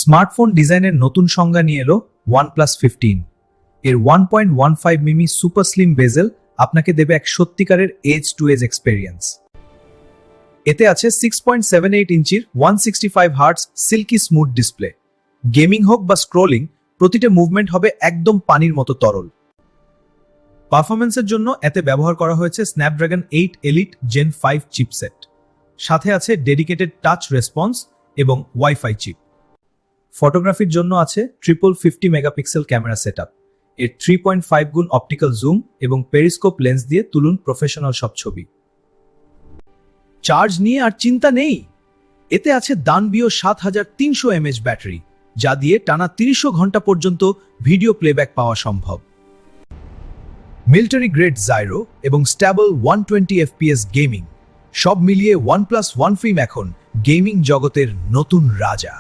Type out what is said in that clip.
Smartphone ডিজাইনের নতুন সংজ্ঞা নিয়ে এলো OnePlus 15। এর 1.15 মিমি সুপার স্লিম বেজেল আপনাকে দেবে এক সত্যিকারের এজ টু এজ এক্সপেরিয়েন্স। এতে আছে 6.78 ইঞ্চির 165 hertz silky smooth display. Gaming হোক বা স্ক্রোলিং, প্রতিটা মুভমেন্ট হবে একদম পানির মতো তরল। পারফরমেন্সের জন্য এতে ব্যবহার করা হয়েছে স্ন্যাপড্রাগন 8 এলিট জেন 5 চিপসেট, সাথে আছে ডেডিকেটেড টাচ রেসপন্স এবং ওয়াইফাই চিপ। ফটোগ্রাফির জন্য আছে 50 মেগাপিক্সেল ক্যামেরা সেটআপ। এর 3.5 গুণ অপটিক্যাল জুম এবং পেরিস্কোপ লেন্স দিয়ে তুলুন প্রফেশনাল সব ছবি। চার্জ নিয়ে আর চিন্তা নেই, এতে আছে দানবীয় 7300 mAh ব্যাটারি, যা দিয়ে টানা 30 ঘন্টা পর্যন্ত ভিডিও প্লেব্যাক পাওয়া সম্ভব। মিলিটারি গ্রেড জাইরো এবং স্ট্যাবল 120 FPS গেমিং, সব মিলিয়ে OnePlus 1 Film এখন গেমিং জগতের নতুন রাজা।